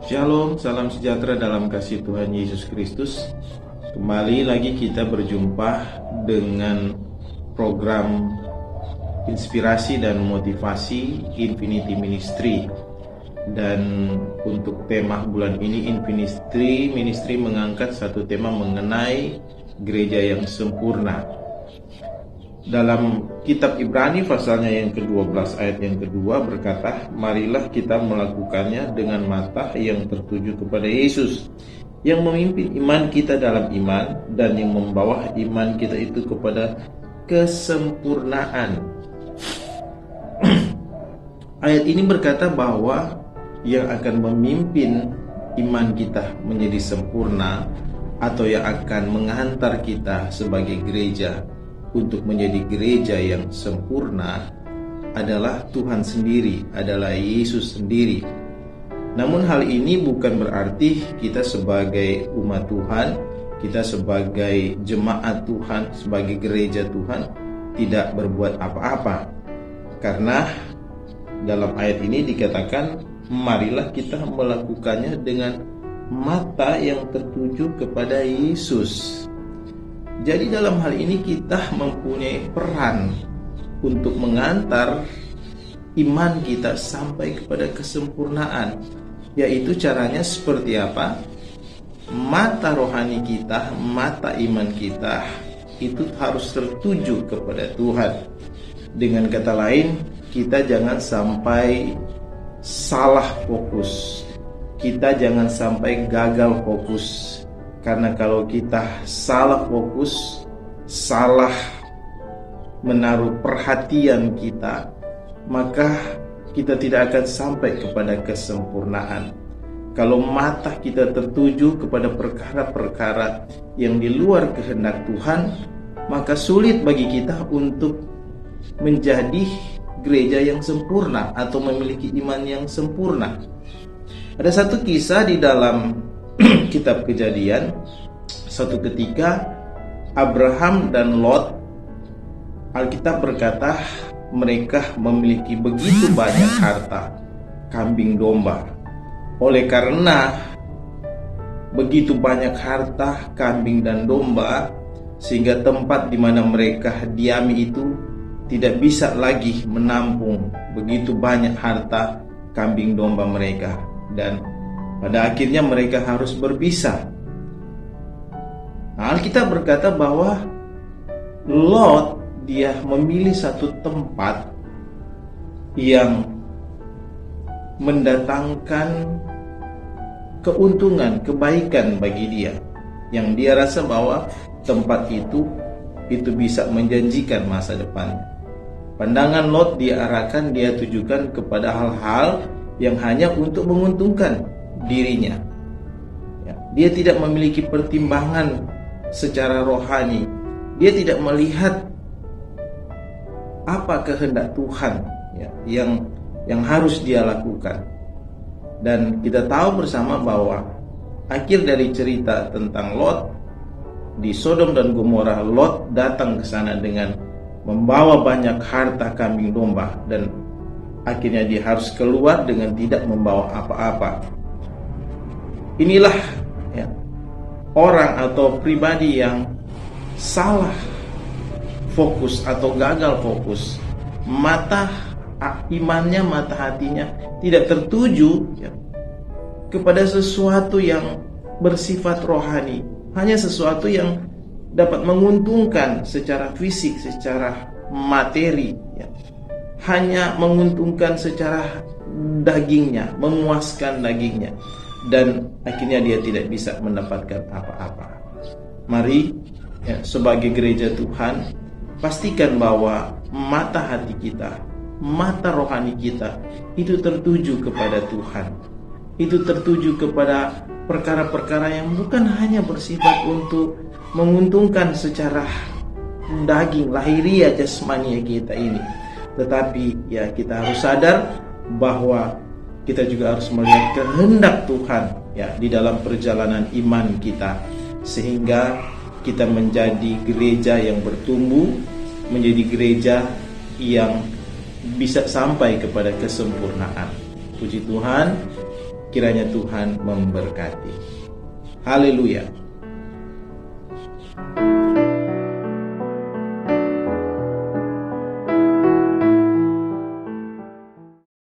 Shalom, salam sejahtera dalam kasih Tuhan Yesus Kristus. Kembali lagi kita berjumpa dengan program inspirasi dan motivasi Infinity Ministry. Dan untuk tema bulan ini Ministry mengangkat satu tema mengenai gereja yang sempurna. Dalam kitab Ibrani pasalnya yang ke-12 ayat yang kedua berkata, marilah kita melakukannya dengan mata yang tertuju kepada Yesus, yang memimpin iman kita dalam iman dan yang membawa iman kita itu kepada kesempurnaan. Ayat ini berkata bahwa yang akan memimpin iman kita menjadi sempurna atau yang akan menghantar kita sebagai gereja untuk menjadi gereja yang sempurna adalah Tuhan sendiri, adalah Yesus sendiri. Namun hal ini bukan berarti kita sebagai umat Tuhan, kita sebagai jemaat Tuhan, sebagai gereja Tuhan tidak berbuat apa-apa. Karena dalam ayat ini dikatakan, marilah kita melakukannya dengan mata yang tertuju kepada Yesus. Jadi dalam hal ini kita mempunyai peran untuk mengantar iman kita sampai kepada kesempurnaan. Yaitu caranya seperti apa? Mata rohani kita, mata iman kita itu harus tertuju kepada Tuhan. Dengan kata lain, kita jangan sampai salah fokus. Kita jangan sampai gagal fokus. Karena kalau kita salah fokus, salah menaruh perhatian kita, maka kita tidak akan sampai kepada kesempurnaan. Kalau mata kita tertuju kepada perkara-perkara yang di luar kehendak Tuhan, maka sulit bagi kita untuk menjadi gereja yang sempurna atau memiliki iman yang sempurna. Ada satu kisah di dalam kitab Kejadian. Suatu ketika Abraham dan Lot, Alkitab berkata mereka memiliki begitu banyak harta, kambing domba. Oleh karena begitu banyak harta, kambing dan domba, sehingga tempat di mana mereka diami itu tidak bisa lagi menampung begitu banyak harta, kambing domba mereka. Dan pada akhirnya mereka harus berpisah. Nah, Alkitab berkata bahwa Lot dia memilih satu tempat yang mendatangkan keuntungan, kebaikan bagi dia. Yang dia rasa bahwa tempat itu bisa menjanjikan masa depan. Pandangan Lot diarahkan, dia tujukan kepada hal-hal yang hanya untuk menguntungkan dirinya. Dia tidak memiliki pertimbangan secara rohani. Dia tidak melihat apa kehendak Tuhan yang harus dia lakukan. Dan kita tahu bersama bahwa akhir dari cerita tentang Lot di Sodom dan Gomora, Lot datang ke sana dengan membawa banyak harta, kambing domba, dan akhirnya dia harus keluar dengan tidak membawa apa-apa. Inilah orang atau pribadi yang salah fokus atau gagal fokus. Mata imannya, mata hatinya tidak tertuju kepada sesuatu yang bersifat rohani, hanya sesuatu yang dapat menguntungkan secara fisik, secara materi, hanya menguntungkan secara dagingnya, memuaskan dagingnya, dan akhirnya dia tidak bisa mendapatkan apa-apa. Mari sebagai gereja Tuhan, pastikan bahwa mata hati kita, mata rohani kita itu tertuju kepada Tuhan. Itu tertuju kepada perkara-perkara yang bukan hanya bersifat untuk menguntungkan secara daging, lahiriah, jasmania kita ini. Tetapi kita harus sadar bahwa kita juga harus melihat kehendak Tuhan di dalam perjalanan iman kita, sehingga kita menjadi gereja yang bertumbuh, menjadi gereja yang bisa sampai kepada kesempurnaan. Puji Tuhan, Kiranya Tuhan memberkati. Haleluya.